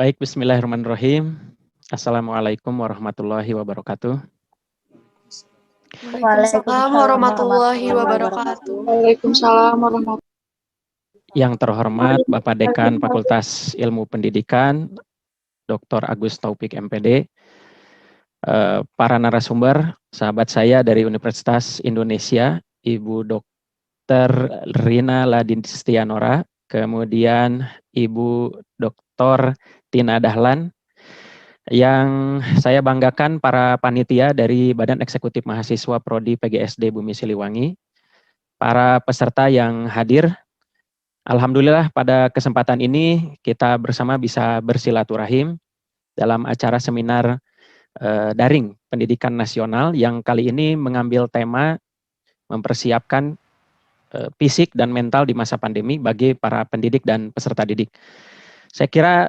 Baik, bismillahirrahmanirrahim. Assalamualaikum warahmatullahi wabarakatuh. Waalaikumsalam warahmatullahi wabarakatuh. Waalaikumsalam warahmatullahi Yang terhormat Bapak Dekan Fakultas Ilmu Pendidikan, Dr. Agus Taufik MPD, para narasumber, sahabat saya dari Universitas Indonesia, Ibu Dr. Rina Ladinstianora, kemudian Ibu Dr. Tina Dahlan, yang saya banggakan para panitia dari Badan Eksekutif Mahasiswa Prodi PGSD Bumi Siliwangi, para peserta yang hadir. Alhamdulillah pada kesempatan ini kita bersama bisa bersilaturahim dalam acara seminar daring pendidikan nasional yang kali ini mengambil tema mempersiapkan fisik dan mental di masa pandemi bagi para pendidik dan peserta didik. Saya kira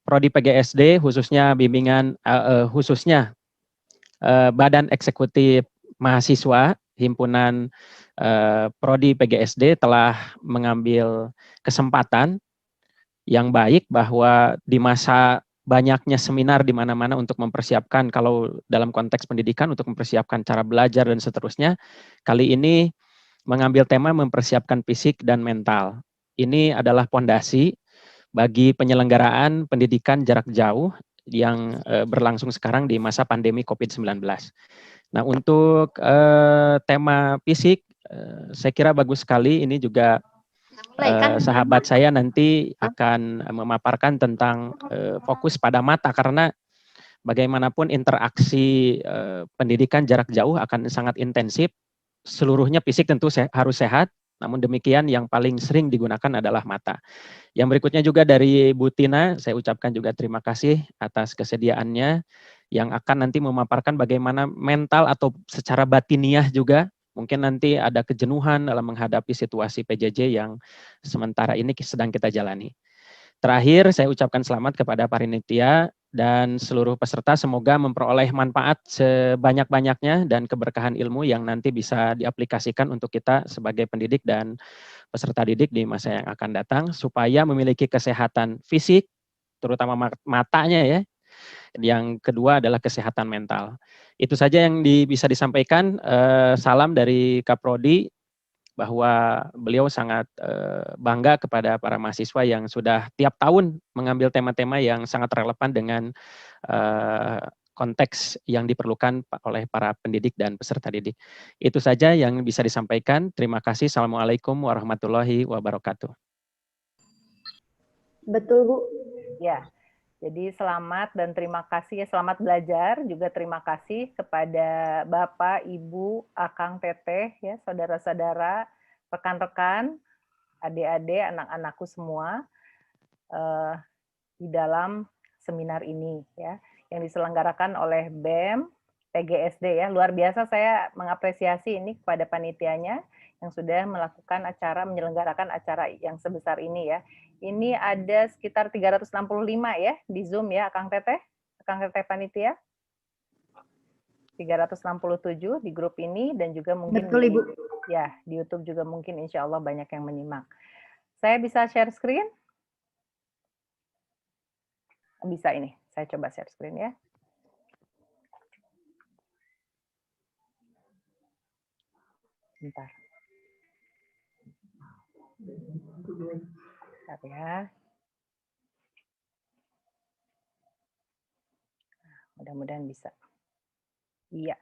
Prodi PGSD khususnya bimbingan khususnya Badan Eksekutif Mahasiswa Himpunan Prodi PGSD telah mengambil kesempatan yang baik bahwa di masa banyaknya seminar di mana-mana untuk mempersiapkan, kalau dalam konteks pendidikan untuk mempersiapkan cara belajar dan seterusnya, kali ini mengambil tema mempersiapkan fisik dan mental. Ini adalah pondasi bagi penyelenggaraan pendidikan jarak jauh yang berlangsung sekarang di masa pandemi COVID-19. Nah, untuk tema fisik, saya kira bagus sekali. Ini juga sahabat saya nanti akan memaparkan tentang fokus pada mata, karena bagaimanapun interaksi pendidikan jarak jauh akan sangat intensif. Seluruhnya fisik tentu harus sehat, namun demikian yang paling sering digunakan adalah mata. Yang berikutnya juga dari Bu Tina, saya ucapkan juga terima kasih atas kesediaannya yang akan nanti memaparkan bagaimana mental atau secara batiniah juga. Mungkin nanti ada kejenuhan dalam menghadapi situasi PJJ yang sementara ini sedang kita jalani. Terakhir, saya ucapkan selamat kepada panitia dan seluruh peserta. Semoga memperoleh manfaat sebanyak-banyaknya dan keberkahan ilmu yang nanti bisa diaplikasikan untuk kita sebagai pendidik dan peserta didik di masa yang akan datang, supaya memiliki kesehatan fisik, terutama matanya ya. Yang kedua adalah kesehatan mental. Itu saja yang bisa disampaikan. Salam dari Kaprodi, bahwa beliau sangat bangga kepada para mahasiswa yang sudah tiap tahun mengambil tema-tema yang sangat relevan dengan konteks yang diperlukan oleh para pendidik dan peserta didik. Itu saja yang bisa disampaikan. Terima kasih. Assalamualaikum warahmatullahi wabarakatuh. Betul, Bu. Ya, jadi selamat dan terima kasih ya, selamat belajar, juga terima kasih kepada Bapak, Ibu, Akang, Teteh, ya, saudara-saudara, rekan-rekan, adik-adik, anak-anakku semua di dalam seminar ini, ya, yang diselenggarakan oleh BEM, PGSD, ya. Luar biasa saya mengapresiasi ini kepada panitianya yang sudah melakukan acara, menyelenggarakan acara yang sebesar ini, ya. Ini ada sekitar 365 ya di Zoom ya, Akang Teteh panitia. 367 di grup ini dan juga mungkin Betul, Ibu. Di YouTube juga mungkin insya Allah banyak yang menyimak. Saya bisa share screen? Bisa ini, saya coba share screen ya. Bentar. Bentar ya. Mudah-mudahan bisa. Iya.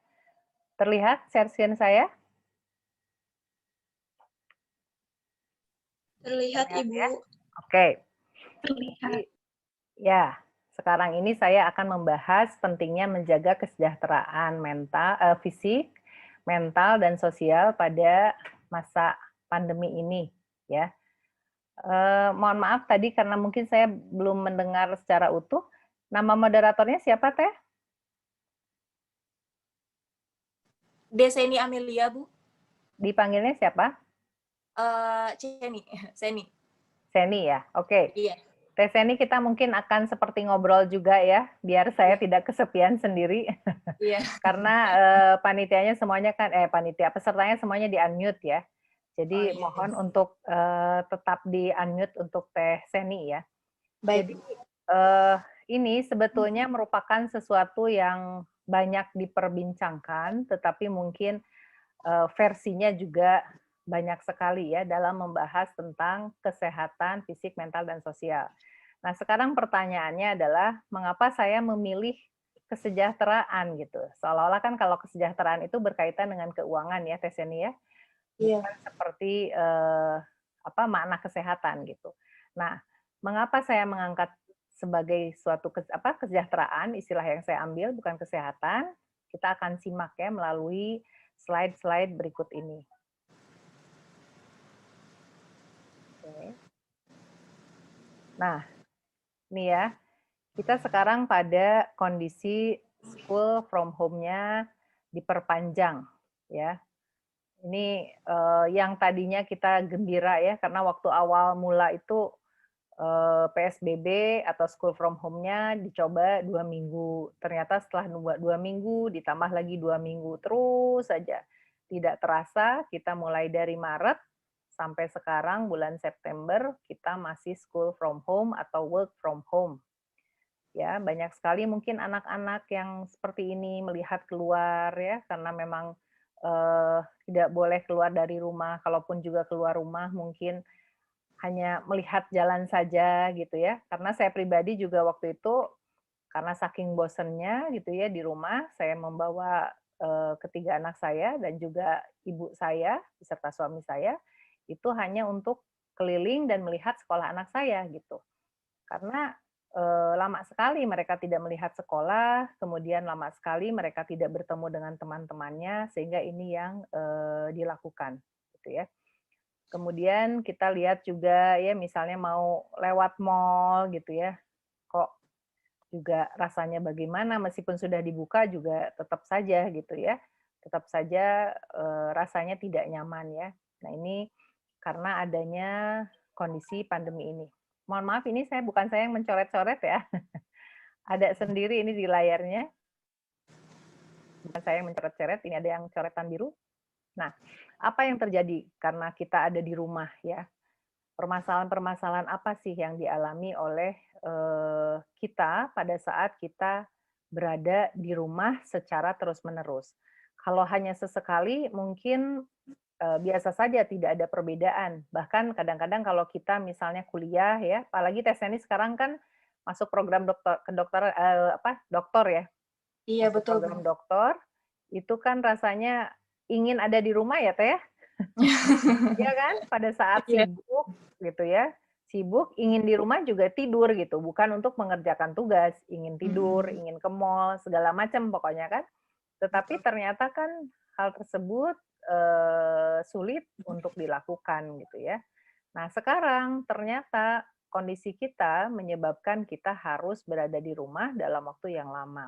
Terlihat share screen saya? Terlihat, Ibu. Ya? Oke. Terlihat. Ya, sekarang ini saya akan membahas pentingnya menjaga kesejahteraan mental, fisik, mental, dan sosial pada masa pandemi ini. Ya. Mohon maaf tadi karena mungkin saya belum mendengar secara utuh. Nama moderatornya siapa, Teh? Deseni Amelia, Bu. Dipanggilnya siapa? Seni. Seni ya, oke. Iya. Teh Seni, kita mungkin akan seperti ngobrol juga ya, biar saya tidak kesepian sendiri. Iya. Karena panitianya semuanya kan, pesertanya semuanya di-unmute ya. Jadi mohon untuk tetap di-unmute untuk Teh Seni ya. Jadi ini sebetulnya merupakan sesuatu yang banyak diperbincangkan, tetapi mungkin versinya juga banyak sekali ya dalam membahas tentang kesehatan fisik, mental, dan sosial. Nah, sekarang pertanyaannya adalah mengapa saya memilih kesejahteraan gitu. Seolah-olah kan kalau kesejahteraan itu berkaitan dengan keuangan ya, Teseni ya. Iya. Bukan seperti makna kesehatan gitu. Nah, mengapa saya mengangkat sebagai suatu kesejahteraan, istilah yang saya ambil bukan kesehatan, kita akan simak ya melalui slide-slide berikut ini. Oke. Nah, ini ya, kita sekarang pada kondisi school from home-nya diperpanjang ya. Ini yang tadinya kita gembira ya, karena waktu awal mula itu PSBB atau school from home-nya dicoba 2 minggu. Ternyata setelah 2 minggu, ditambah lagi 2 minggu, terus saja. Tidak terasa, kita mulai dari Maret sampai sekarang bulan September, kita masih school from home atau work from home. Ya, banyak sekali mungkin anak-anak yang seperti ini melihat keluar ya, karena memang tidak boleh keluar dari rumah, kalaupun juga keluar rumah mungkin hanya melihat jalan saja gitu ya. Karena saya pribadi juga waktu itu karena saking bosennya gitu ya di rumah, saya membawa ketiga anak saya dan juga ibu saya beserta suami saya itu hanya untuk keliling dan melihat sekolah anak saya gitu. Karena lama sekali mereka tidak melihat sekolah, kemudian lama sekali mereka tidak bertemu dengan teman-temannya, sehingga ini yang dilakukan, gitu ya. Kemudian kita lihat juga ya misalnya mau lewat mall gitu ya, kok juga rasanya bagaimana meskipun sudah dibuka juga tetap saja gitu ya, tetap saja rasanya tidak nyaman ya. Nah ini karena adanya kondisi pandemi ini. Mohon maaf ini bukan saya yang mencoret-coret ya, ada sendiri ini di layarnya. Bukan saya yang mencoret-coret, ini ada yang coretan biru. Nah, apa yang terjadi karena kita ada di rumah ya? Permasalahan-permasalahan apa sih yang dialami oleh kita pada saat kita berada di rumah secara terus-menerus? Kalau hanya sesekali mungkin biasa saja tidak ada perbedaan. Bahkan kadang-kadang kalau kita misalnya kuliah ya, apalagi Teseni sekarang kan masuk program doktor ya. Iya, Masuk betul, program Bu. doktor, itu kan rasanya ingin ada di rumah ya, Teh? Iya kan? Pada saat Iya. sibuk gitu ya, sibuk ingin di rumah juga tidur gitu, bukan untuk mengerjakan tugas, ingin tidur, ingin ke mall, segala macam pokoknya kan. Tetapi ternyata kan hal tersebut sulit untuk dilakukan gitu ya. Nah, sekarang ternyata kondisi kita menyebabkan kita harus berada di rumah dalam waktu yang lama.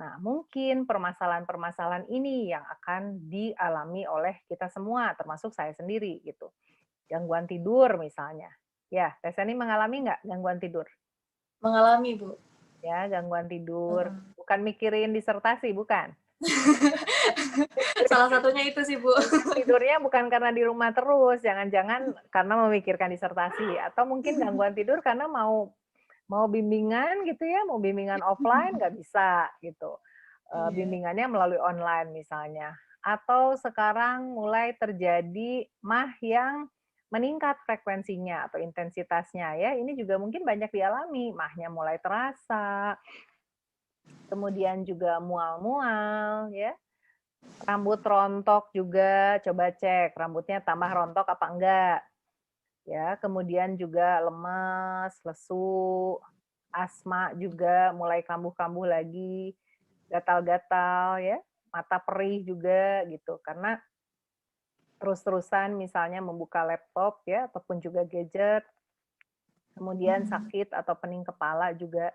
Nah, mungkin permasalahan-permasalahan ini yang akan dialami oleh kita semua, termasuk saya sendiri gitu. Gangguan tidur misalnya. Ya, Teseni mengalami nggak gangguan tidur? Mengalami, Bu. Ya, gangguan tidur. Bukan mikirin disertasi, bukan? Salah satunya itu sih, Bu. Tidurnya bukan karena di rumah terus, jangan-jangan karena memikirkan disertasi, atau mungkin gangguan tidur karena mau bimbingan gitu ya, mau bimbingan offline nggak bisa gitu. Bimbingannya melalui online misalnya. Atau sekarang mulai terjadi MAH yang meningkat frekuensinya atau intensitasnya ya. Ini juga mungkin banyak dialami, MAH-nya mulai terasa. Kemudian juga mual-mual ya. Rambut rontok juga, coba cek rambutnya tambah rontok apa enggak. Ya, kemudian juga lemas, lesu, asma juga mulai kambuh-kambuh lagi, gatal-gatal ya, mata perih juga gitu. Karena terus-terusan misalnya membuka laptop ya ataupun juga gadget. Kemudian sakit atau pening kepala juga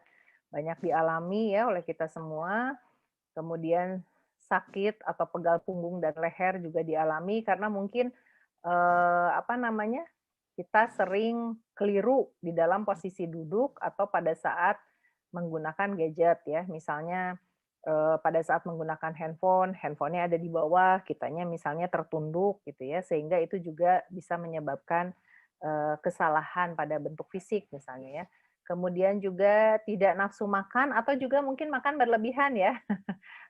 banyak dialami ya oleh kita semua. Kemudian sakit atau pegal punggung dan leher juga dialami karena mungkin kita sering keliru di dalam posisi duduk atau pada saat menggunakan gadget ya. Misalnya pada saat menggunakan handphonenya ada di bawah, kitanya misalnya tertunduk gitu ya, sehingga itu juga bisa menyebabkan kesalahan pada bentuk fisik misalnya ya. Kemudian juga tidak nafsu makan atau juga mungkin makan berlebihan ya.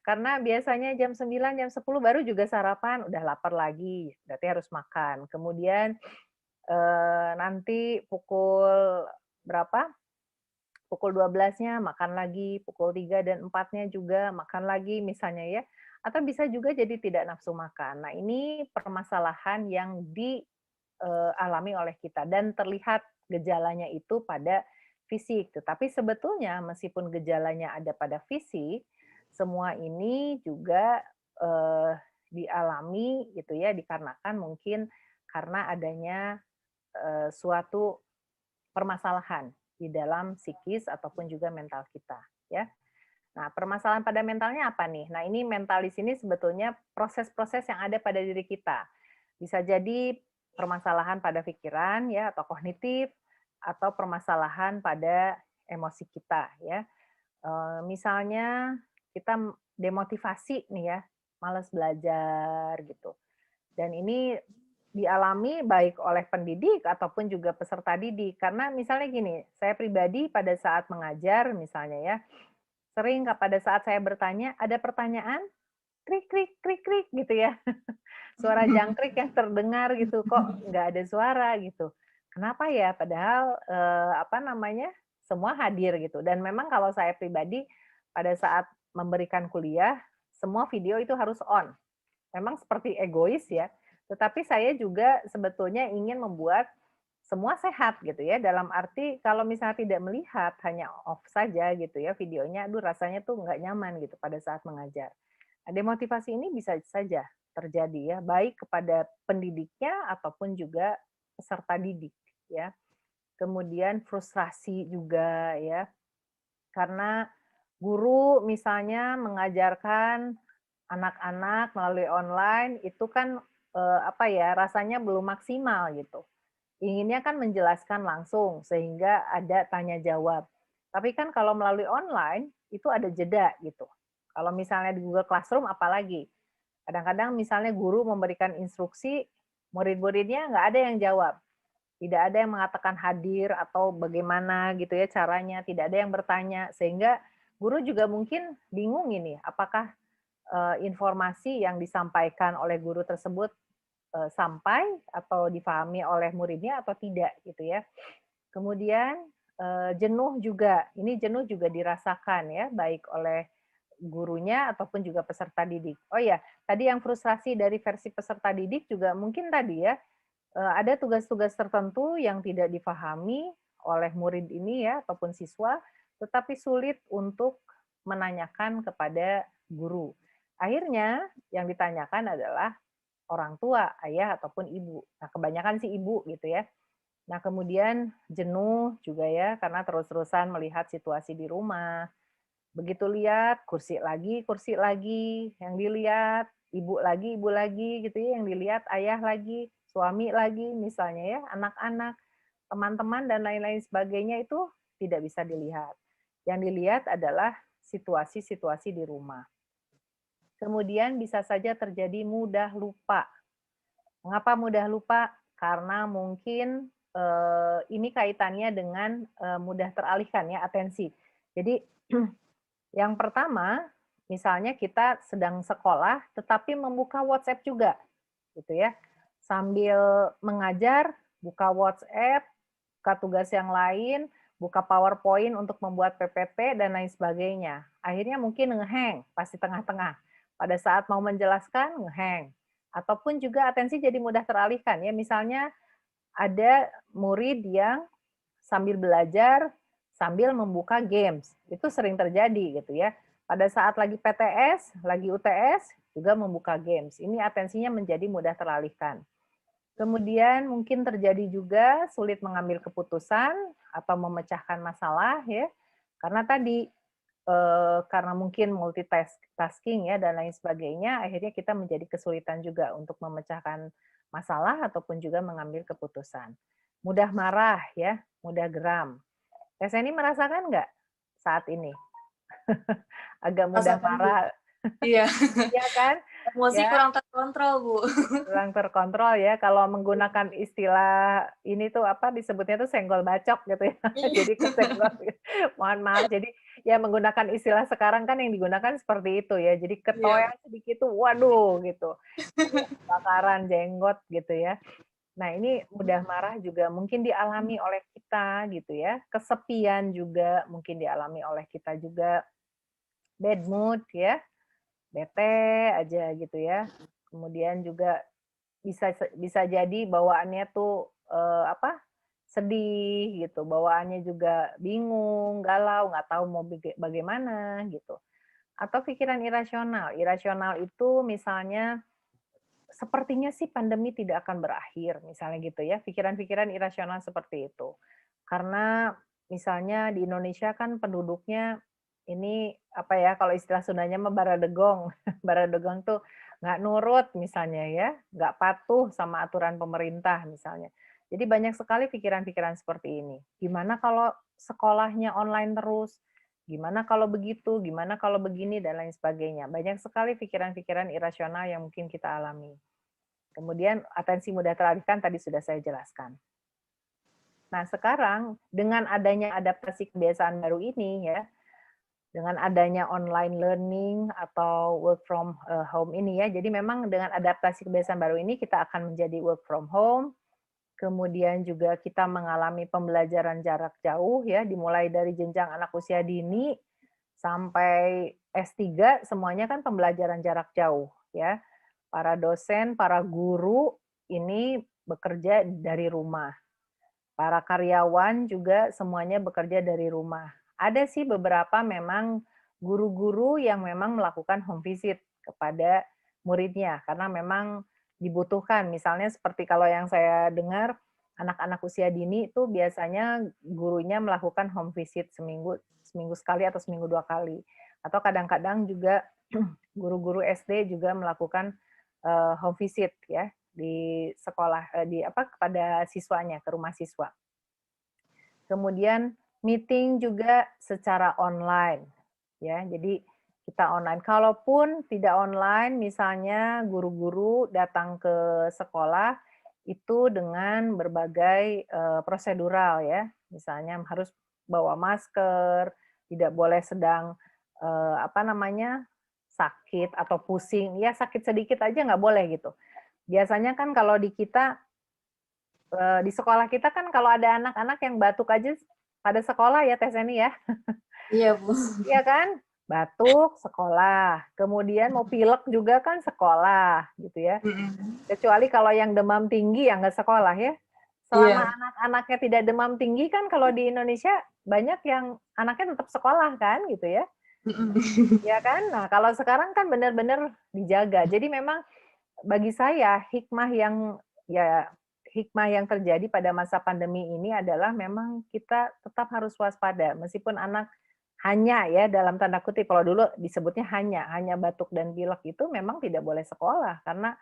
Karena biasanya jam 9, jam 10 baru juga sarapan, udah lapar lagi, berarti harus makan. Kemudian nanti pukul berapa? Pukul 12-nya makan lagi, pukul 3 dan 4-nya juga makan lagi misalnya ya. Atau bisa juga jadi tidak nafsu makan. Nah, ini permasalahan yang dialami oleh kita dan terlihat gejalanya itu pada fisik. Tetapi sebetulnya meskipun gejalanya ada pada fisik, semua ini juga dialami gitu ya, dikarenakan mungkin karena adanya suatu permasalahan di dalam psikis ataupun juga mental kita ya. Nah, permasalahan pada mentalnya apa nih? Nah, ini mental di sini sebetulnya proses-proses yang ada pada diri kita. Bisa jadi permasalahan pada pikiran ya atau kognitif atau permasalahan pada emosi kita ya. Misalnya kita demotivasi nih ya, malas belajar gitu. Dan ini dialami baik oleh pendidik ataupun juga peserta didik. Karena misalnya gini, saya pribadi pada saat mengajar misalnya ya, sering pada saat saya bertanya, ada pertanyaan, krik, krik, krik, krik gitu ya. Suara jangkrik yang terdengar gitu, kok nggak ada suara gitu. Kenapa ya? Padahal semua hadir gitu. Dan memang kalau saya pribadi pada saat memberikan kuliah, semua video itu harus on. Memang seperti egois ya, tetapi saya juga sebetulnya ingin membuat semua sehat gitu ya, dalam arti kalau misalnya tidak melihat, hanya off saja gitu ya videonya, aduh rasanya tuh nggak nyaman gitu pada saat mengajar. Nah, demotivasi ini bisa saja terjadi ya, baik kepada pendidiknya ataupun juga peserta didik ya. Kemudian frustrasi juga ya, karena guru misalnya mengajarkan anak-anak melalui online itu kan rasanya belum maksimal gitu. Inginnya kan menjelaskan langsung sehingga ada tanya jawab. Tapi kan kalau melalui online itu ada jeda gitu. Kalau misalnya di Google Classroom apalagi. Kadang-kadang misalnya guru memberikan instruksi, murid-muridnya nggak ada yang jawab. Tidak ada yang mengatakan hadir atau bagaimana gitu ya caranya, tidak ada yang bertanya sehingga guru juga mungkin bingung ini apakah informasi yang disampaikan oleh guru tersebut sampai atau difahami oleh muridnya atau tidak gitu ya. Kemudian jenuh juga, ini jenuh juga dirasakan ya baik oleh gurunya ataupun juga peserta didik. Oh ya, tadi yang frustrasi dari versi peserta didik juga mungkin tadi ya ada tugas-tugas tertentu yang tidak difahami oleh murid ini ya ataupun siswa, tetapi sulit untuk menanyakan kepada guru. Akhirnya yang ditanyakan adalah orang tua, ayah ataupun ibu. Nah, kebanyakan sih ibu gitu ya. Nah, kemudian jenuh juga ya karena terus-terusan melihat situasi di rumah. Begitu lihat kursi lagi, yang dilihat ibu lagi gitu ya, yang dilihat ayah lagi, suami lagi misalnya ya, anak-anak, teman-teman dan lain-lain sebagainya itu tidak bisa dilihat. Yang dilihat adalah situasi-situasi di rumah. Kemudian bisa saja terjadi mudah lupa. Mengapa mudah lupa? Karena mungkin ini kaitannya dengan mudah teralihkan ya atensi. Jadi yang pertama, misalnya kita sedang sekolah tetapi membuka WhatsApp juga, gitu ya. Sambil mengajar, buka WhatsApp, buka tugas yang lain, buka PowerPoint untuk membuat PPT dan lain sebagainya. Akhirnya mungkin ngehang pas di tengah-tengah. Pada saat mau menjelaskan ngehang. Ataupun juga atensi jadi mudah teralihkan ya. Misalnya ada murid yang sambil belajar sambil membuka games. Itu sering terjadi gitu ya. Pada saat lagi PTS, lagi UTS juga membuka games. Ini atensinya menjadi mudah teralihkan. Kemudian mungkin terjadi juga sulit mengambil keputusan atau memecahkan masalah ya. Karena tadi karena mungkin multitasking ya dan lain sebagainya, akhirnya kita menjadi kesulitan juga untuk memecahkan masalah ataupun juga mengambil keputusan. Mudah marah ya, mudah geram. Teh Seni merasakan nggak saat ini? Agak mudah Rasakan, Bu. marah. Iya, Iya kan? emosi Ya, kurang terkontrol, Bu. kurang terkontrol ya. Kalau menggunakan istilah ini tuh apa disebutnya tuh senggol bacok gitu ya. Jadi kesenggol. Mohon maaf. Jadi ya menggunakan istilah sekarang kan yang digunakan seperti itu ya. Jadi Iya, ketoya sedikit tuh waduh gitu. Ini kebakaran jenggot gitu ya. Nah, ini mudah marah juga mungkin dialami oleh kita gitu ya. Kesepian juga mungkin dialami oleh kita juga. Bad mood ya, bete aja gitu ya. Kemudian juga bisa jadi bawaannya tuh, apa, sedih gitu, bawaannya juga bingung, galau, nggak tahu mau bagaimana gitu. Atau pikiran irasional. Irasional itu misalnya, sepertinya sih pandemi tidak akan berakhir, misalnya gitu ya, pikiran-pikiran irasional seperti itu. Karena misalnya di Indonesia kan penduduknya ini, apa ya, kalau istilah Sundanya mah baradegong. Baradegong tuh nggak nurut misalnya ya, nggak patuh sama aturan pemerintah misalnya. Jadi banyak sekali pikiran-pikiran seperti ini. Gimana kalau sekolahnya online terus? Gimana kalau begitu? Gimana kalau begini? Dan lain sebagainya. Banyak sekali pikiran-pikiran irasional yang mungkin kita alami. Kemudian atensi mudah teralihkan tadi sudah saya jelaskan. Nah, sekarang dengan adanya adaptasi kebiasaan baru ini ya, dengan adanya online learning atau work from home ini ya, jadi memang dengan adaptasi kebiasaan baru ini kita akan menjadi work from home, kemudian juga kita mengalami pembelajaran jarak jauh ya, dimulai dari jenjang anak usia dini sampai S3 semuanya kan pembelajaran jarak jauh ya. Para dosen, para guru ini bekerja dari rumah. Para karyawan juga semuanya bekerja dari rumah. Ada sih beberapa memang guru-guru yang memang melakukan home visit kepada muridnya karena memang dibutuhkan. Misalnya seperti kalau yang saya dengar anak-anak usia dini itu biasanya gurunya melakukan home visit seminggu sekali atau seminggu 2 kali. Atau kadang-kadang juga guru-guru SD juga melakukan home visit ya di sekolah di apa kepada siswanya ke rumah siswa. Kemudian meeting juga secara online ya. Jadi kita online. Kalaupun tidak online misalnya guru-guru datang ke sekolah itu dengan berbagai prosedural ya. Misalnya harus bawa masker, tidak boleh sedang apa namanya sakit atau pusing, ya sakit sedikit aja nggak boleh gitu. Biasanya kan kalau di kita, di sekolah kita kan kalau ada anak-anak yang batuk aja pada sekolah ya Teh Seni ya, iya, Bu. iya kan? Batuk sekolah, kemudian mau pilek juga kan sekolah gitu ya. Mm-mm. Kecuali kalau yang demam tinggi ya nggak sekolah ya. Selama Iya. anak-anaknya tidak demam tinggi kan kalau di Indonesia banyak yang anaknya tetap sekolah kan gitu ya. Mm-mm. Ya kan? Nah, kalau sekarang kan benar-benar dijaga. Jadi memang bagi saya hikmah yang terjadi pada masa pandemi ini adalah memang kita tetap harus waspada meskipun anak hanya ya dalam tanda kutip kalau dulu disebutnya hanya batuk dan pilek itu memang tidak boleh sekolah karena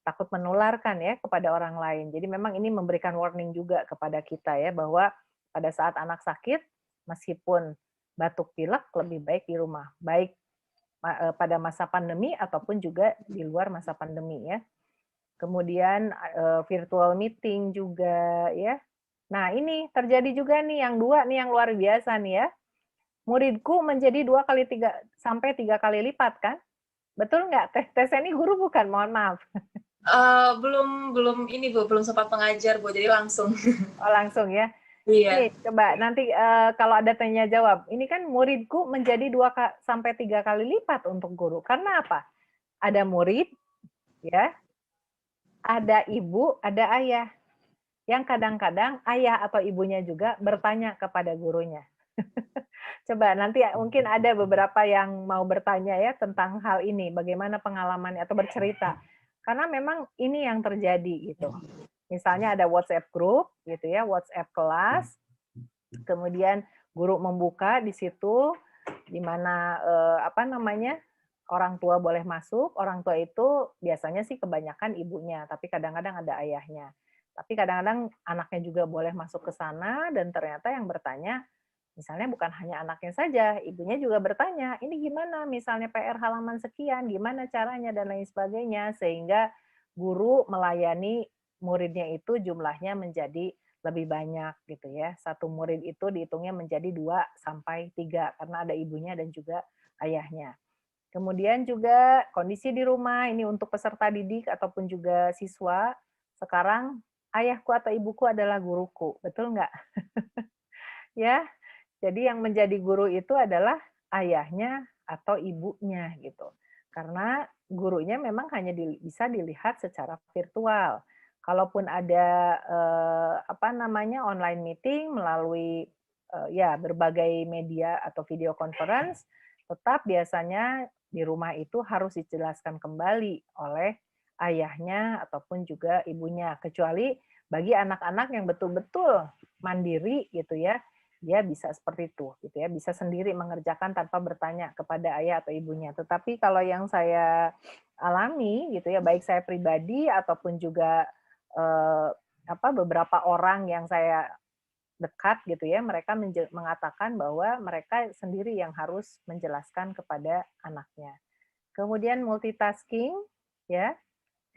takut menularkan ya kepada orang lain. Jadi memang ini memberikan warning juga kepada kita ya bahwa pada saat anak sakit meskipun batuk pilek lebih baik di rumah. Baik pada masa pandemi ataupun juga di luar masa pandemi ya. Kemudian virtual meeting juga ya. Nah, ini terjadi juga nih yang dua nih yang luar biasa nih ya. Muridku menjadi 2 sampai 3 kali lipat kan? Betul nggak? Teh Seni guru bukan? Mohon maaf. Belum ini, Bu, belum sempat mengajar, Bu, jadi langsung. Oh, langsung ya. Iya. Nih, coba nanti kalau ada tanya jawab. Ini kan muridku menjadi 2 sampai 3 kali lipat untuk guru. Karena apa? Ada murid, ya, ada ibu, ada ayah. Yang kadang-kadang ayah atau ibunya juga bertanya kepada gurunya. Coba nanti mungkin ada beberapa yang mau bertanya ya tentang hal ini, bagaimana pengalamannya atau bercerita. Karena memang ini yang terjadi gitu. Misalnya ada WhatsApp group gitu ya, WhatsApp kelas, kemudian guru membuka di situ di mana apa namanya? Orang tua boleh masuk, orang tua itu biasanya sih kebanyakan ibunya, tapi kadang-kadang ada ayahnya. Tapi kadang-kadang anaknya juga boleh masuk ke sana dan ternyata yang bertanya Misalnya bukan hanya anaknya saja, ibunya juga bertanya, ini gimana misalnya PR halaman sekian, gimana caranya dan lain sebagainya, sehingga guru melayani muridnya itu jumlahnya menjadi lebih banyak gitu ya. Satu murid itu dihitungnya menjadi 2 sampai 3 karena ada ibunya dan juga ayahnya. Kemudian juga kondisi di rumah ini untuk peserta didik ataupun juga siswa. Sekarang ayahku atau ibuku adalah guruku, betul nggak? Ya, jadi yang menjadi guru itu adalah ayahnya atau ibunya gitu. Karena gurunya memang hanya bisa dilihat secara virtual. Kalaupun ada apa namanya online meeting melalui ya berbagai media atau video conference, tetap biasanya di rumah itu harus dijelaskan kembali oleh ayahnya ataupun juga ibunya. Kecuali bagi anak-anak yang betul-betul mandiri gitu ya, dia bisa seperti itu gitu ya, bisa sendiri mengerjakan tanpa bertanya kepada ayah atau ibunya. Tetapi kalau yang saya alami gitu ya, baik saya pribadi ataupun juga beberapa orang yang saya dekat gitu ya, mereka mengatakan bahwa mereka sendiri yang harus menjelaskan kepada anaknya. Kemudian multitasking ya.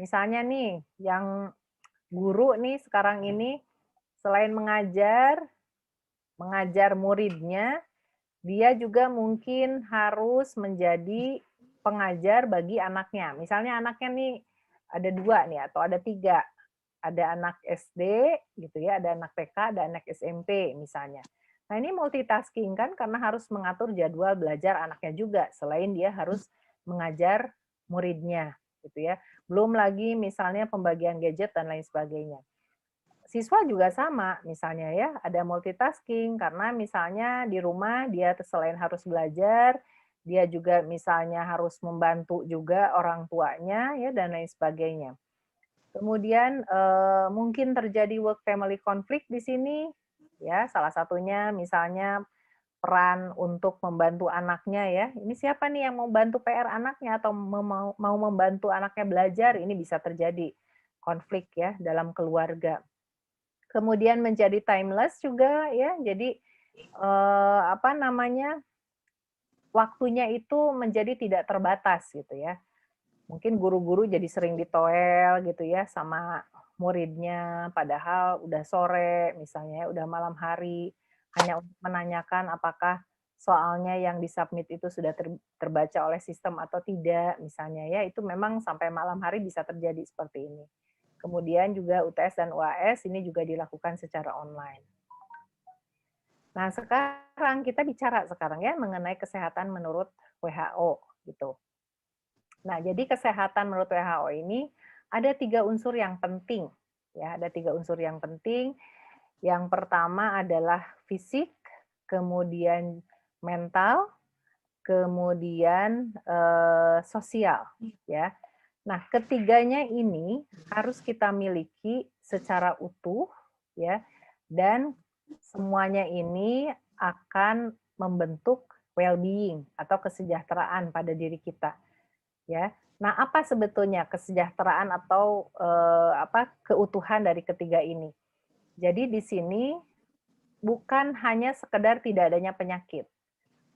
Misalnya nih yang guru nih sekarang ini selain mengajar muridnya, dia juga mungkin harus menjadi pengajar bagi anaknya. Misalnya anaknya nih ada 2 nih atau ada 3. Ada anak SD gitu ya, ada anak TK, ada anak SMP misalnya. Nah ini multitasking kan karena harus mengatur jadwal belajar anaknya juga selain dia harus mengajar muridnya gitu ya. Belum lagi misalnya pembagian gadget dan lain sebagainya. Siswa juga sama, misalnya ya, ada multitasking karena misalnya di rumah dia selain harus belajar, dia juga misalnya harus membantu juga orang tuanya ya dan lain sebagainya. Kemudian mungkin terjadi work family conflict di sini, ya salah satunya misalnya peran untuk membantu anaknya ya. Ini siapa nih yang mau bantu PR anaknya atau mau membantu anaknya belajar? Ini bisa terjadi konflik ya dalam keluarga. Kemudian menjadi timeless juga ya. Jadi waktunya itu menjadi tidak terbatas gitu ya. Mungkin guru-guru jadi sering ditoel gitu ya sama muridnya, padahal udah sore misalnya, udah malam hari, hanya untuk menanyakan apakah soalnya yang disubmit itu sudah terbaca oleh sistem atau tidak misalnya ya, itu memang sampai malam hari bisa terjadi seperti ini. Kemudian juga UTS dan UAS ini juga dilakukan secara online. Nah, sekarang kita bicara sekarang ya mengenai kesehatan menurut WHO gitu. Nah, jadi kesehatan menurut WHO ini ada 3 unsur yang penting. Ya, ada 3 unsur yang penting. Yang pertama adalah fisik, kemudian mental, kemudian sosial. Ya. Nah, ketiganya ini harus kita miliki secara utuh, ya, dan semuanya ini akan membentuk well-being atau kesejahteraan pada diri kita. Ya. Nah, apa sebetulnya kesejahteraan atau keutuhan dari ketiga ini? Jadi di sini bukan hanya sekedar tidak adanya penyakit,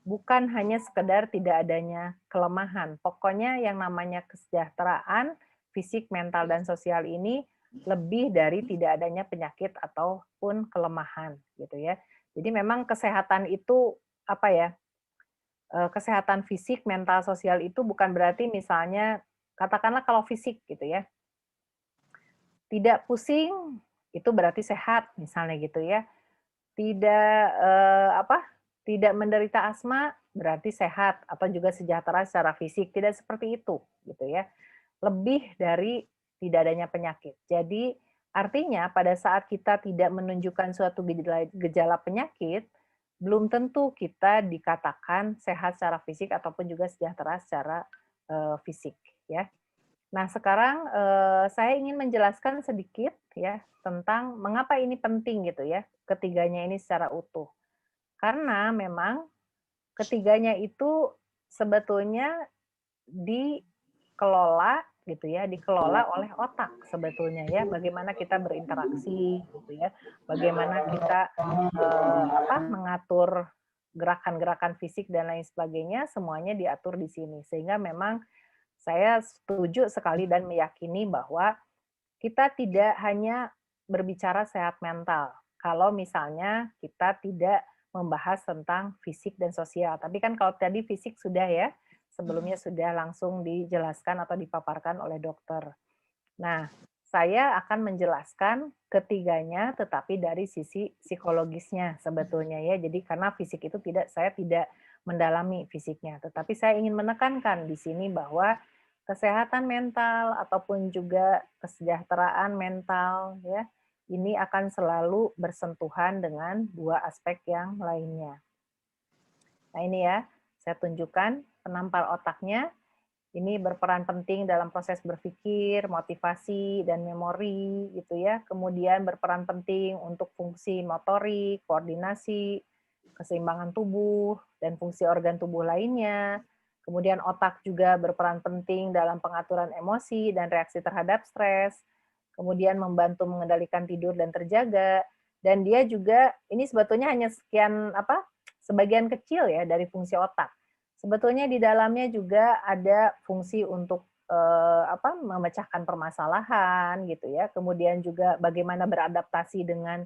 bukan hanya sekedar tidak adanya kelemahan. Pokoknya yang namanya kesejahteraan fisik, mental, dan sosial ini lebih dari tidak adanya penyakit ataupun kelemahan, gitu ya. Jadi memang kesehatan itu apa ya? Kesehatan fisik, mental, sosial itu bukan berarti misalnya katakanlah kalau fisik gitu ya, tidak pusing itu berarti sehat misalnya gitu ya. Tidak tidak menderita asma berarti sehat atau juga sejahtera secara fisik, tidak seperti itu gitu ya. Lebih dari tidak adanya penyakit. Jadi artinya pada saat kita tidak menunjukkan suatu gejala penyakit, belum tentu kita dikatakan sehat secara fisik ataupun juga sejahtera secara fisik ya. Nah, sekarang saya ingin menjelaskan sedikit ya tentang mengapa ini penting gitu ya, ketiganya ini secara utuh. Karena memang ketiganya itu sebetulnya dikelola gitu ya, dikelola oleh otak sebetulnya ya. Bagaimana kita berinteraksi gitu ya, bagaimana kita mengatur gerakan-gerakan fisik dan lain sebagainya, semuanya diatur di sini. Sehingga memang saya setuju sekali dan meyakini bahwa kita tidak hanya berbicara sehat mental, kalau misalnya kita tidak membahas tentang fisik dan sosial. Tapi kan kalau tadi fisik sudah ya, sebelumnya sudah langsung dijelaskan atau dipaparkan oleh dokter. Nah, saya akan menjelaskan ketiganya tetapi dari sisi psikologisnya sebetulnya ya. Jadi karena fisik itu saya tidak mendalami fisiknya, tetapi saya ingin menekankan di sini bahwa kesehatan mental ataupun juga kesejahteraan mental ya, ini akan selalu bersentuhan dengan dua aspek yang lainnya. Nah, ini ya, saya tunjukkan penampal otaknya. Ini berperan penting dalam proses berpikir, motivasi, dan memori, gitu ya. Kemudian berperan penting untuk fungsi motorik, koordinasi, keseimbangan tubuh, dan fungsi organ tubuh lainnya. Kemudian otak juga berperan penting dalam pengaturan emosi dan reaksi terhadap stres. Kemudian membantu mengendalikan tidur dan terjaga. Dan dia juga, ini sebetulnya hanya sebagian kecil ya dari fungsi otak. Sebetulnya di dalamnya juga ada fungsi untuk memecahkan permasalahan gitu ya. Kemudian juga bagaimana beradaptasi dengan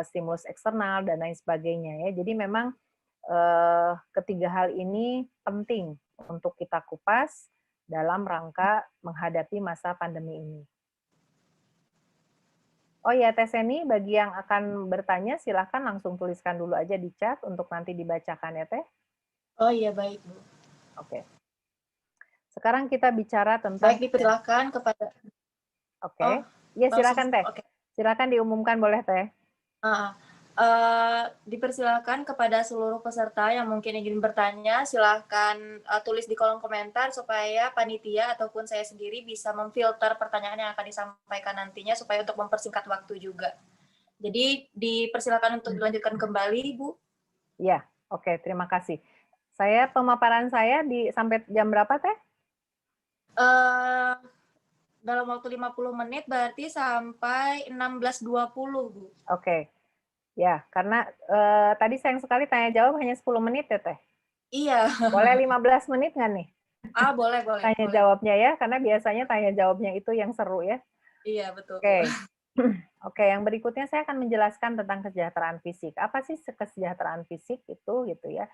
stimulus eksternal dan lain sebagainya ya. Jadi memang ketiga hal ini penting untuk kita kupas dalam rangka menghadapi masa pandemi ini. Oh ya, Teh Seni, bagi yang akan bertanya silahkan langsung tuliskan dulu aja di chat untuk nanti dibacakan ya Teh. Oh iya, baik, Bu. Oke. Sekarang kita bicara tentang... Baik, dipersilakan kepada... Oke. Iya, silakan Teh. Oke. Silakan diumumkan boleh Teh. Dipersilakan kepada seluruh peserta yang mungkin ingin bertanya, silakan tulis di kolom komentar supaya panitia ataupun saya sendiri bisa memfilter pertanyaan yang akan disampaikan nantinya supaya untuk mempersingkat waktu juga. Jadi dipersilakan untuk dilanjutkan kembali, Bu. Iya, oke, terima kasih. Pemaparan saya sampai jam berapa, Teh? Dalam waktu 50 menit berarti sampai 16.20, Bu. Oke. Ya, karena tadi sayang sekali tanya jawab hanya 10 menit ya, Teh? Iya. Boleh 15 menit nggak nih? Boleh. Tanya boleh. jawabnya ya, karena biasanya tanya jawabnya itu yang seru ya. Iya, betul. Oke. Oke, yang berikutnya saya akan menjelaskan tentang kesejahteraan fisik. Apa sih kesejahteraan fisik itu gitu ya?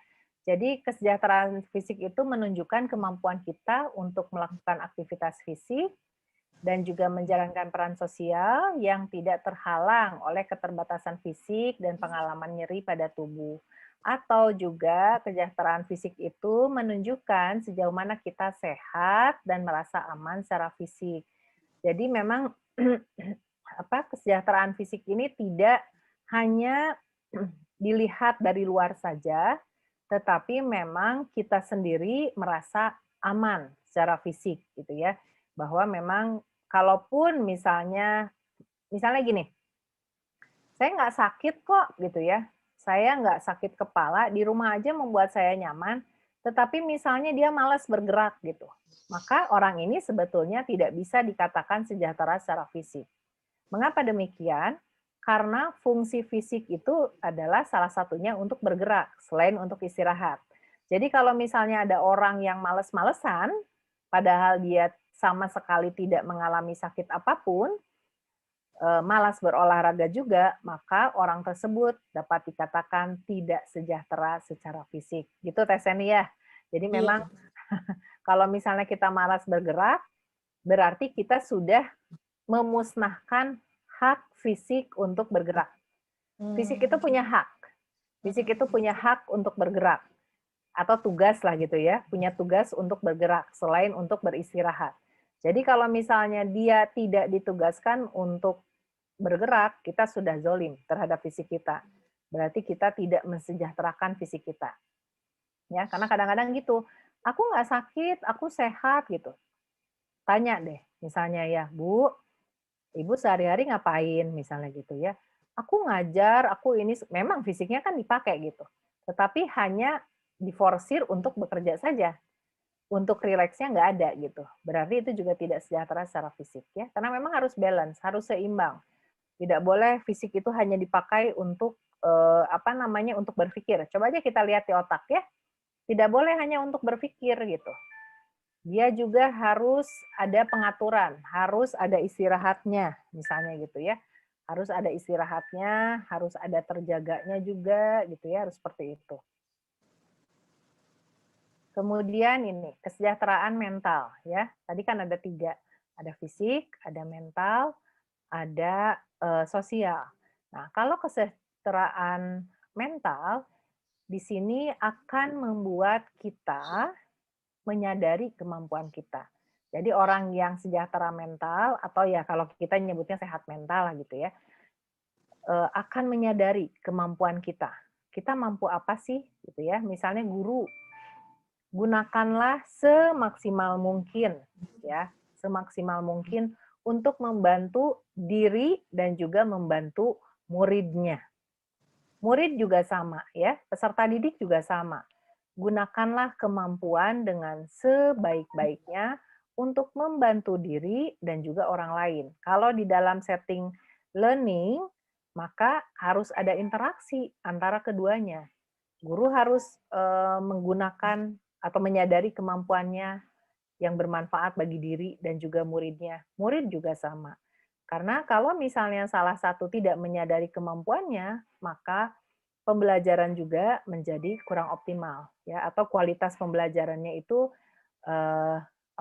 Jadi kesejahteraan fisik itu menunjukkan kemampuan kita untuk melakukan aktivitas fisik dan juga menjalankan peran sosial yang tidak terhalang oleh keterbatasan fisik dan pengalaman nyeri pada tubuh. Atau juga kesejahteraan fisik itu menunjukkan sejauh mana kita sehat dan merasa aman secara fisik. Jadi memang kesejahteraan fisik ini tidak hanya dilihat dari luar saja, tetapi memang kita sendiri merasa aman secara fisik gitu ya. Bahwa memang kalaupun misalnya gini, saya nggak sakit kok gitu ya, saya nggak sakit kepala, di rumah aja membuat saya nyaman, tetapi misalnya dia malas bergerak gitu, maka orang ini sebetulnya tidak bisa dikatakan sejahtera secara fisik. Mengapa demikian? Karena fungsi fisik itu adalah salah satunya untuk bergerak, selain untuk istirahat. Jadi kalau misalnya ada orang yang males-malesan, padahal dia sama sekali tidak mengalami sakit apapun, malas berolahraga juga, maka orang tersebut dapat dikatakan tidak sejahtera secara fisik. Gitu Teh Seni ya. Jadi memang kalau misalnya kita malas bergerak, berarti kita sudah memusnahkan hak fisik untuk bergerak. Fisik itu punya hak. Fisik itu punya hak untuk bergerak. Atau tugas lah gitu ya, punya tugas untuk bergerak selain untuk beristirahat. Jadi kalau misalnya dia tidak ditugaskan untuk bergerak, kita sudah zolim terhadap fisik kita. Berarti kita tidak mensejahterakan fisik kita. Ya, karena kadang-kadang gitu, aku nggak sakit, aku sehat gitu. Tanya deh, misalnya ya, Bu, Ibu sehari-hari ngapain misalnya gitu ya. Aku ngajar, aku ini memang fisiknya kan dipakai gitu. Tetapi hanya diforsir untuk bekerja saja. untuk rileksnya nggak ada gitu. Berarti itu juga tidak sejahtera secara fisik ya. Karena memang harus balance, harus seimbang. Tidak boleh fisik itu hanya dipakai untuk untuk berpikir. Coba aja kita lihat di otak ya. Tidak boleh hanya untuk berpikir gitu. Dia juga harus ada pengaturan, harus ada istirahatnya, misalnya gitu ya. Harus ada istirahatnya, harus ada terjaganya juga gitu ya, harus seperti itu. Kemudian ini, kesejahteraan mental ya. Tadi kan ada 3, ada fisik, ada mental, ada sosial. Nah, kalau kesejahteraan mental di sini akan membuat kita menyadari kemampuan kita. Jadi orang yang sejahtera mental atau ya kalau kita nyebutnya sehat mental lah gitu ya, akan menyadari kemampuan kita. Kita mampu apa sih gitu ya? Misalnya guru, gunakanlah semaksimal mungkin ya, semaksimal mungkin untuk membantu diri dan juga membantu muridnya. Murid juga sama ya, peserta didik juga sama. Gunakanlah kemampuan dengan sebaik-baiknya untuk membantu diri dan juga orang lain. Kalau di dalam setting learning, maka harus ada interaksi antara keduanya. Guru harus menggunakan atau menyadari kemampuannya yang bermanfaat bagi diri dan juga muridnya. Murid juga sama. Karena kalau misalnya salah satu tidak menyadari kemampuannya, maka pembelajaran juga menjadi kurang optimal ya, atau kualitas pembelajarannya itu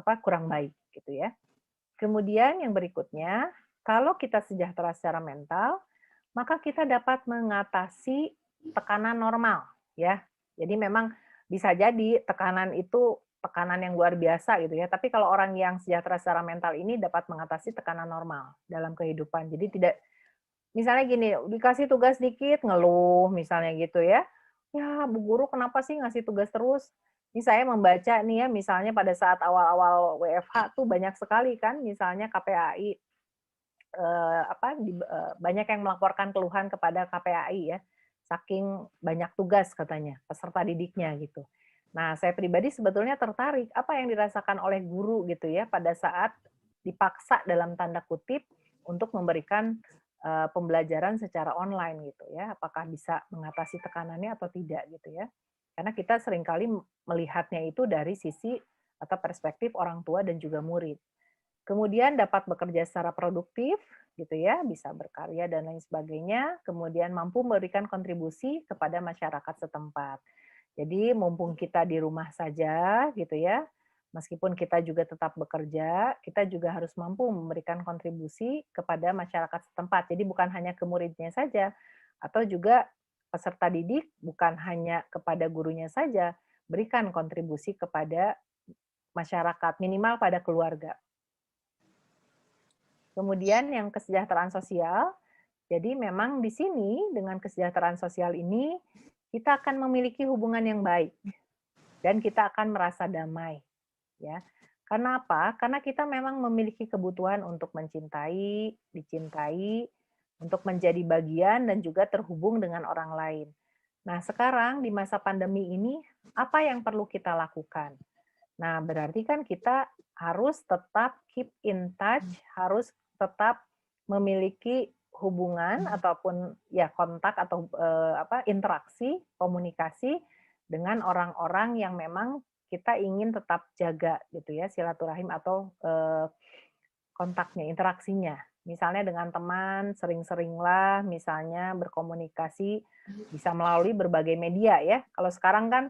kurang baik gitu ya. Kemudian yang berikutnya, kalau kita sejahtera secara mental, maka kita dapat mengatasi tekanan normal ya. Jadi memang bisa jadi tekanan itu tekanan yang luar biasa gitu ya. Tapi kalau orang yang sejahtera secara mental ini dapat mengatasi tekanan normal dalam kehidupan. Jadi tidak, misalnya gini, dikasih tugas dikit, ngeluh misalnya gitu ya. Ya, Bu Guru kenapa sih ngasih tugas terus? Ini saya membaca nih ya, misalnya pada saat awal-awal WFH tuh banyak sekali kan, misalnya KPAI, banyak yang melaporkan keluhan kepada KPAI ya, saking banyak tugas katanya, peserta didiknya gitu. Nah, saya pribadi sebetulnya tertarik, apa yang dirasakan oleh guru gitu ya, pada saat dipaksa dalam tanda kutip untuk memberikan pembelajaran secara online gitu ya, apakah bisa mengatasi tekanannya atau tidak gitu ya. Karena kita seringkali melihatnya itu dari sisi atau perspektif orang tua dan juga murid. Kemudian dapat bekerja secara produktif gitu ya, bisa berkarya dan lain sebagainya, kemudian mampu memberikan kontribusi kepada masyarakat setempat. Jadi mumpung kita di rumah saja gitu ya, meskipun kita juga tetap bekerja, kita juga harus mampu memberikan kontribusi kepada masyarakat setempat. Jadi bukan hanya ke muridnya saja, atau juga peserta didik bukan hanya kepada gurunya saja, berikan kontribusi kepada masyarakat, minimal pada keluarga. Kemudian yang kesejahteraan sosial, jadi memang di sini dengan kesejahteraan sosial ini, kita akan memiliki hubungan yang baik, dan kita akan merasa damai. Ya, karena apa? Karena kita memang memiliki kebutuhan untuk mencintai, dicintai, untuk menjadi bagian dan juga terhubung dengan orang lain. Nah, sekarang di masa pandemi ini, apa yang perlu kita lakukan? Nah, berarti kan kita harus tetap keep in touch, harus tetap memiliki hubungan ataupun ya kontak atau interaksi, komunikasi dengan orang-orang yang memang kita ingin tetap jaga gitu ya, silaturahim atau kontaknya, interaksinya. Misalnya dengan teman, sering-seringlah misalnya berkomunikasi bisa melalui berbagai media ya. Kalau sekarang kan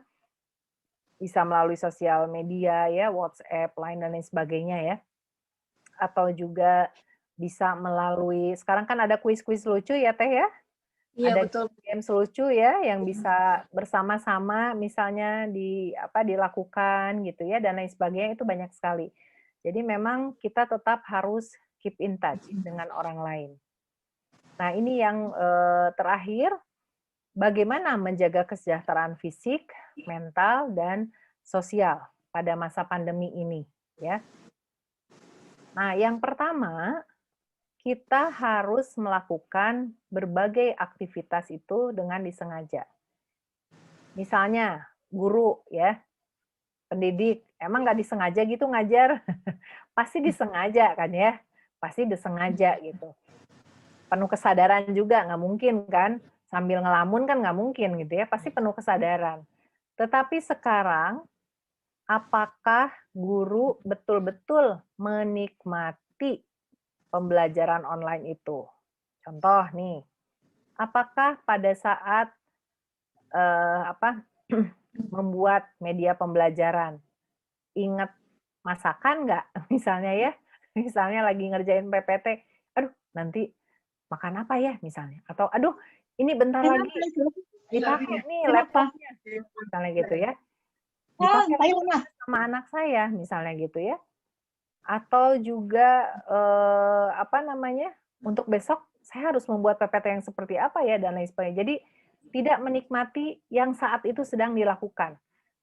bisa melalui sosial media ya, WhatsApp, Line dan lain sebagainya ya. Atau juga bisa melalui, sekarang kan ada kuis-kuis lucu ya Teh ya. Iya, Ada betul. games lucu ya yang bisa bersama-sama misalnya dilakukan gitu ya dan lain sebagainya, itu banyak sekali. Jadi memang kita tetap harus keep in touch dengan orang lain. Nah, ini yang terakhir, bagaimana menjaga kesejahteraan fisik, mental dan sosial pada masa pandemi ini ya. Nah, yang pertama, kita harus melakukan berbagai aktivitas itu dengan disengaja. Misalnya, guru ya, pendidik, emang nggak disengaja gitu ngajar? Pasti disengaja kan ya, pasti disengaja gitu. Penuh kesadaran juga, nggak mungkin kan, sambil ngelamun kan nggak mungkin gitu ya, pasti penuh kesadaran. Tetapi sekarang, apakah guru betul-betul menikmati pembelajaran online itu? Contoh nih, apakah pada saat membuat media pembelajaran, ingat masakan nggak? Misalnya ya, misalnya lagi ngerjain PPT, aduh nanti makan apa ya misalnya, atau aduh ini bentar lagi dipakai nih laptopnya, misalnya gitu ya, dipakai sama anak saya misalnya gitu ya, atau juga untuk besok saya harus membuat PPT yang seperti apa ya dan lain sebagainya. Jadi tidak menikmati yang saat itu sedang dilakukan,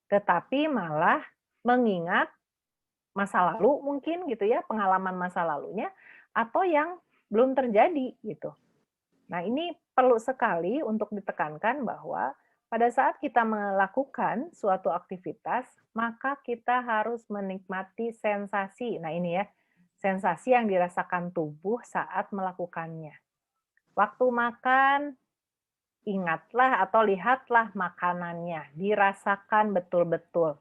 tetapi malah mengingat masa lalu mungkin gitu ya, pengalaman masa lalunya, atau yang belum terjadi gitu. Nah, ini perlu sekali untuk ditekankan bahwa pada saat kita melakukan suatu aktivitas, maka kita harus menikmati sensasi. Nah, ini ya, sensasi yang dirasakan tubuh saat melakukannya. Waktu makan, ingatlah atau lihatlah makanannya, dirasakan betul-betul.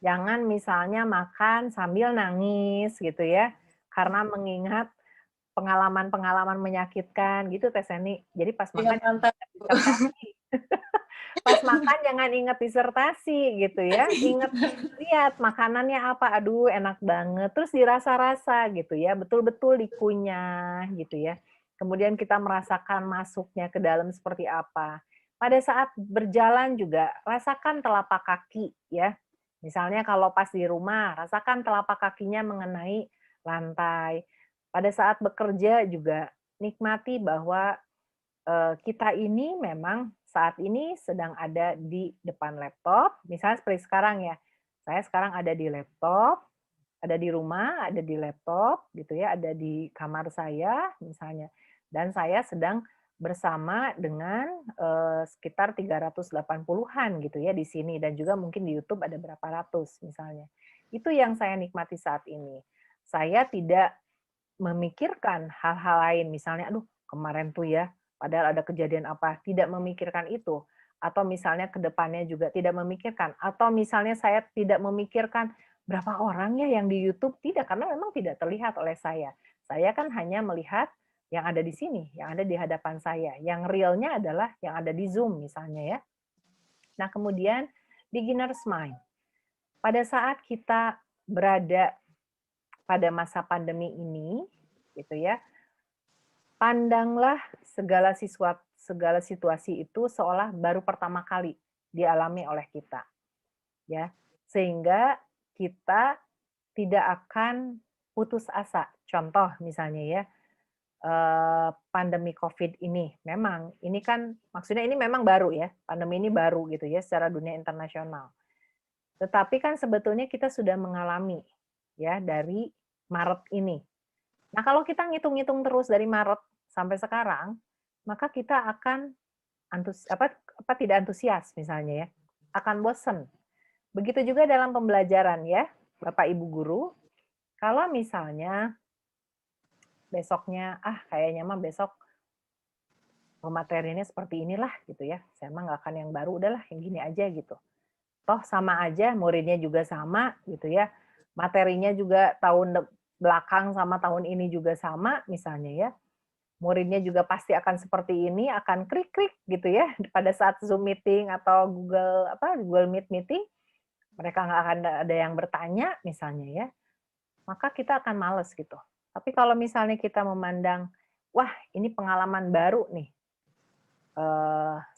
Jangan misalnya makan sambil nangis gitu ya, karena mengingat pengalaman-pengalaman menyakitkan gitu Teh Seni. Jadi pas makan disertasi. Pas makan jangan ingat disertasi gitu ya. Ingat lihat makanannya apa, aduh enak banget. Terus dirasa-rasa gitu ya, betul-betul dikunyah gitu ya. Kemudian kita merasakan masuknya ke dalam seperti apa. Pada saat berjalan juga rasakan telapak kaki ya. Misalnya kalau pas di rumah, rasakan telapak kakinya mengenai lantai. Pada saat bekerja juga nikmati bahwa kita ini memang saat ini sedang ada di depan laptop, misalnya seperti sekarang ya. Saya sekarang ada di laptop, ada di rumah, ada di laptop gitu ya, ada di kamar saya misalnya. Dan saya sedang bersama dengan sekitar 380-an gitu ya di sini dan juga mungkin di YouTube ada berapa ratus misalnya. Itu yang saya nikmati saat ini. Saya tidak memikirkan hal-hal lain, misalnya, aduh kemarin tuh ya, padahal ada kejadian apa, tidak memikirkan itu. Atau misalnya ke depannya juga tidak memikirkan. Atau misalnya saya tidak memikirkan berapa orang ya yang di YouTube, tidak, karena memang tidak terlihat oleh saya. Saya kan hanya melihat yang ada di sini, yang ada di hadapan saya. Yang realnya adalah yang ada di Zoom misalnya ya. Nah kemudian beginner's mind. Pada saat kita berada pada masa pandemi ini, gitu ya, pandanglah segala situasi itu seolah baru pertama kali dialami oleh kita, ya, sehingga kita tidak akan putus asa. Contoh misalnya ya, pandemi COVID ini, memang ini kan maksudnya ini memang baru ya, pandemi ini baru gitu ya secara dunia internasional. Tetapi kan sebetulnya kita sudah mengalami ya dari Maret ini. Nah, kalau kita ngitung-ngitung terus dari Maret sampai sekarang, maka kita akan tidak antusias misalnya ya, akan bosen. Begitu juga dalam pembelajaran ya, Bapak Ibu guru, kalau misalnya besoknya, kayaknya mah besok materinya seperti inilah gitu ya, saya mah nggak akan yang baru, udahlah yang gini aja gitu. Toh sama aja, muridnya juga sama gitu ya, materinya juga tahun belakang sama tahun ini juga sama misalnya ya, muridnya juga pasti akan seperti ini, akan krik-krik gitu ya pada saat Zoom meeting atau Google Meet meeting, mereka nggak akan ada yang bertanya misalnya ya, maka kita akan males gitu. Tapi kalau misalnya kita memandang, wah ini pengalaman baru nih,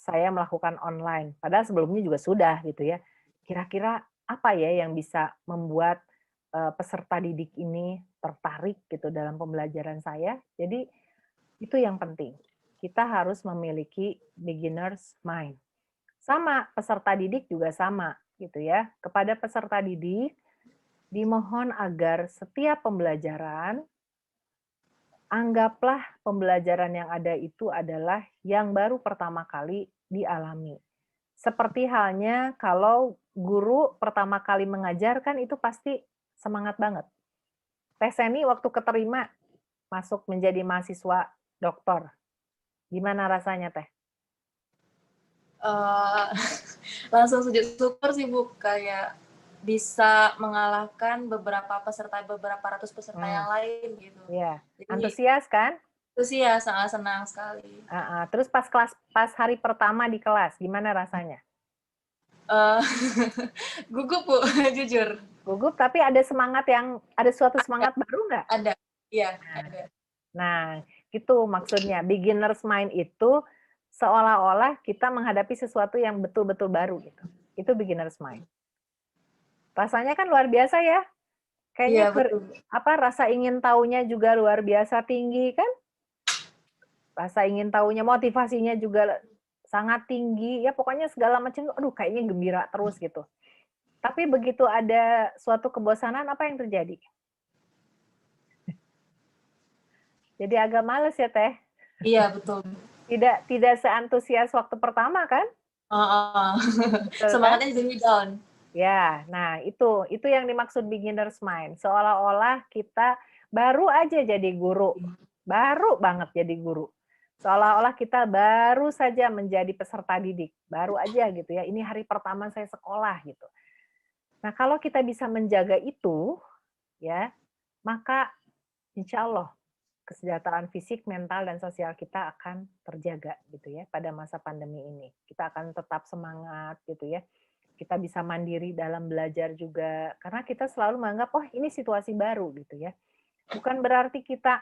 saya melakukan online, padahal sebelumnya juga sudah gitu ya. Kira-kira apa ya yang bisa membuat peserta didik ini tertarik gitu dalam pembelajaran saya? Jadi itu yang penting. Kita harus memiliki beginner's mind. Sama peserta didik juga sama gitu ya. Kepada peserta didik dimohon agar setiap pembelajaran anggaplah pembelajaran yang ada itu adalah yang baru pertama kali dialami. seperti halnya kalau guru pertama kali mengajar kan itu pasti semangat banget. Teh Seni waktu keterima masuk menjadi mahasiswa doktor, gimana rasanya Teh? Langsung sujud syukur sih Bu, kayak bisa mengalahkan beberapa ratus peserta yang lain gitu. Iya, Jadi antusias kan? itu sih ya sangat senang sekali. Terus pas hari pertama di kelas, gimana rasanya? Gugup Bu, jujur. Gugup, tapi ada suatu semangat baru nggak? Ada, iya ada. Nah, itu maksudnya beginner's mind itu seolah-olah kita menghadapi sesuatu yang betul-betul baru gitu. Itu beginner's mind. Rasanya kan luar biasa ya. Kayaknya Iya betul. rasa ingin tahunya juga luar biasa tinggi kan? Rasa ingin tahunya, motivasinya juga sangat tinggi. Ya pokoknya segala macam, aduh kayaknya gembira terus gitu. Tapi begitu ada suatu kebosanan, apa yang terjadi? Jadi agak males ya Teh? Iya betul. Tidak seantusias waktu pertama kan? Betul, Semangatnya jadi down. Ya, nah itu yang dimaksud beginner's mind. Seolah-olah kita baru aja jadi guru, baru banget jadi guru. Seolah-olah kita baru saja menjadi peserta didik, baru aja gitu ya. Ini hari pertama saya sekolah gitu. Nah, kalau kita bisa menjaga itu, ya, maka insya Allah kesejahteraan fisik, mental, dan sosial kita akan terjaga gitu ya pada masa pandemi ini. Kita akan tetap semangat gitu ya. Kita bisa mandiri dalam belajar juga karena kita selalu menganggap oh ini situasi baru gitu ya. Bukan berarti kita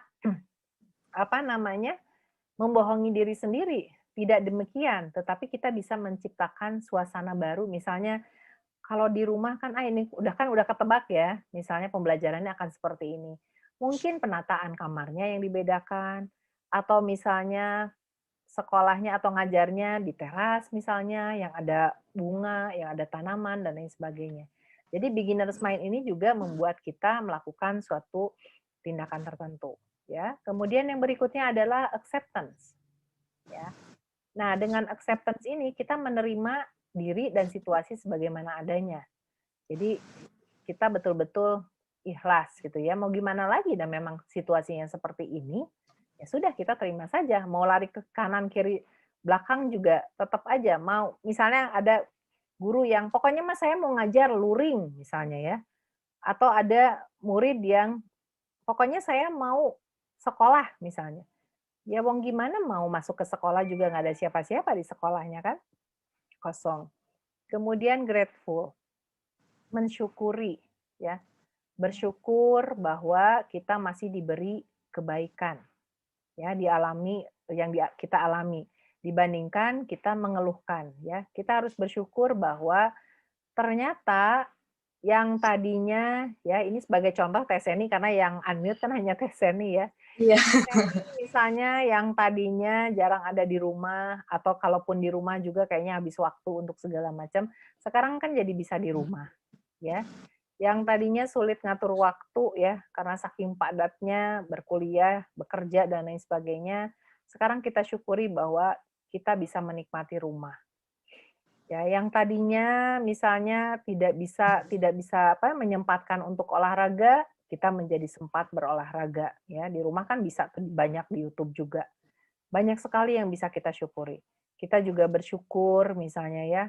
membohongi diri sendiri. Tidak demikian, tetapi kita bisa menciptakan suasana baru. Misalnya kalau di rumah kan ini udah ketebak ya, misalnya pembelajarannya akan seperti ini. Mungkin penataan kamarnya yang dibedakan, atau misalnya sekolahnya atau ngajarnya di teras misalnya, yang ada bunga, yang ada tanaman, dan lain sebagainya. Jadi beginner's mind ini juga membuat kita melakukan suatu tindakan tertentu. Ya. Kemudian yang berikutnya adalah acceptance. Ya. Nah, dengan acceptance ini kita menerima diri dan situasi sebagaimana adanya. Jadi kita betul-betul ikhlas gitu ya. Mau gimana lagi dan memang situasinya seperti ini, ya sudah kita terima saja. Mau lari ke kanan kiri belakang juga tetap aja mau. Misalnya ada guru yang pokoknya mas saya mau ngajar luring misalnya ya. Atau ada murid yang pokoknya saya mau sekolah misalnya. Ya wong gimana mau masuk ke sekolah juga nggak ada siapa-siapa di sekolahnya kan? Kosong. Kemudian grateful, mensyukuri ya. Bersyukur bahwa kita masih diberi kebaikan. Ya, kita alami dibandingkan kita mengeluhkan ya. Kita harus bersyukur bahwa ternyata yang tadinya ya ini sebagai contoh Teh Seni karena yang unmute kan hanya Teh Seni ya. Iya. Misalnya yang tadinya jarang ada di rumah atau kalaupun di rumah juga kayaknya habis waktu untuk segala macam, sekarang kan jadi bisa di rumah ya. Yang tadinya sulit ngatur waktu ya karena saking padatnya berkuliah, bekerja dan lain sebagainya, sekarang kita syukuri bahwa kita bisa menikmati rumah. Ya, yang tadinya misalnya tidak bisa menyempatkan untuk olahraga, kita menjadi sempat berolahraga ya. Di rumah kan bisa banyak di YouTube juga. Banyak sekali yang bisa kita syukuri. Kita juga bersyukur misalnya ya,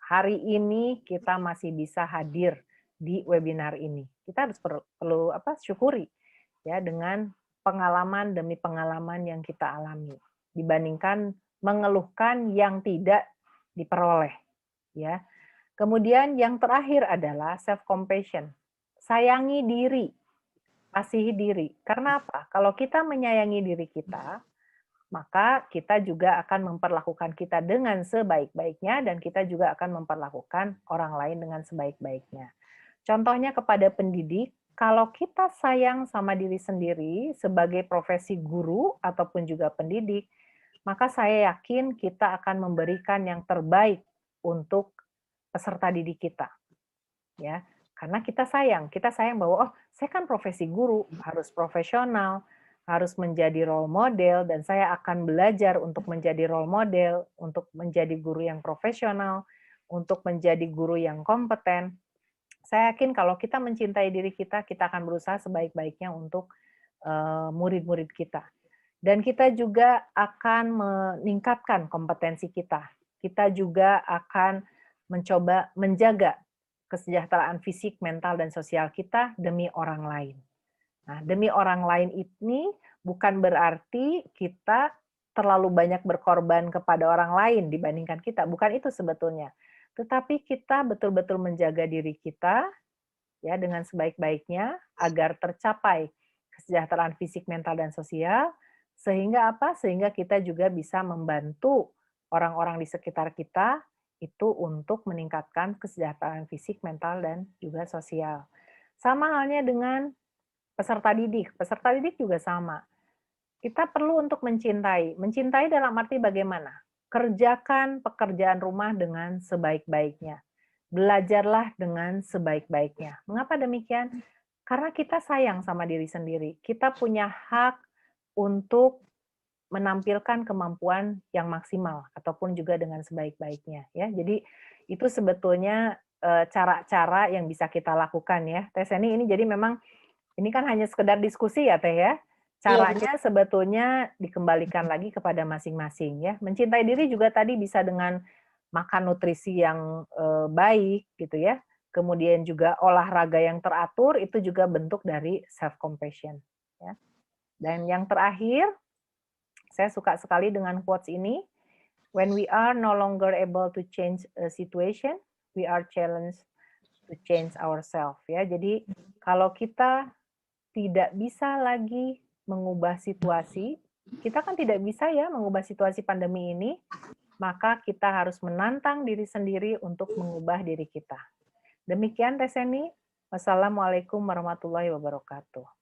hari ini kita masih bisa hadir di webinar ini. Kita harus perlu syukuri ya dengan pengalaman demi pengalaman yang kita alami dibandingkan mengeluhkan yang tidak diperoleh ya. Kemudian yang terakhir adalah self compassion. Sayangi diri, kasihi diri. Karena apa? Kalau kita menyayangi diri kita, maka kita juga akan memperlakukan kita dengan sebaik-baiknya dan kita juga akan memperlakukan orang lain dengan sebaik-baiknya. Contohnya kepada pendidik, kalau kita sayang sama diri sendiri sebagai profesi guru ataupun juga pendidik, maka saya yakin kita akan memberikan yang terbaik untuk peserta didik kita. Ya, karena kita sayang bahwa oh, saya kan profesi guru, harus profesional, harus menjadi role model, dan saya akan belajar untuk menjadi role model, untuk menjadi guru yang profesional, untuk menjadi guru yang kompeten. Saya yakin kalau kita mencintai diri kita akan berusaha sebaik-baiknya untuk murid-murid kita. Dan kita juga akan meningkatkan kompetensi kita. Kita juga akan mencoba menjaga kesejahteraan fisik, mental, dan sosial kita demi orang lain. Nah, demi orang lain ini bukan berarti kita terlalu banyak berkorban kepada orang lain dibandingkan kita. Bukan itu sebetulnya. Tetapi kita betul-betul menjaga diri kita ya dengan sebaik-baiknya agar tercapai kesejahteraan fisik, mental, dan sosial. Sehingga apa? Sehingga kita juga bisa membantu orang-orang di sekitar kita itu untuk meningkatkan kesejahteraan fisik, mental, dan juga sosial. Sama halnya dengan peserta didik. Peserta didik juga sama. Kita perlu untuk mencintai. Mencintai dalam arti bagaimana? Kerjakan pekerjaan rumah dengan sebaik-baiknya. Belajarlah dengan sebaik-baiknya. Mengapa demikian? Karena kita sayang sama diri sendiri. Kita punya hak untuk menampilkan kemampuan yang maksimal ataupun juga dengan sebaik-baiknya ya. Jadi itu sebetulnya cara-cara yang bisa kita lakukan ya. Teh Seni ini jadi memang ini kan hanya sekedar diskusi ya Teh ya. Caranya sebetulnya dikembalikan lagi kepada masing-masing ya. Mencintai diri juga tadi bisa dengan makan nutrisi yang baik gitu ya. Kemudian juga olahraga yang teratur itu juga bentuk dari self compassion ya. Dan yang terakhir, saya suka sekali dengan quotes ini. When we are no longer able to change a situation, we are challenged to change ourselves ya. Jadi kalau kita tidak bisa lagi mengubah situasi, kita kan tidak bisa ya mengubah situasi pandemi ini, maka kita harus menantang diri sendiri untuk mengubah diri kita. Demikian Teh Seni. Wassalamualaikum warahmatullahi wabarakatuh.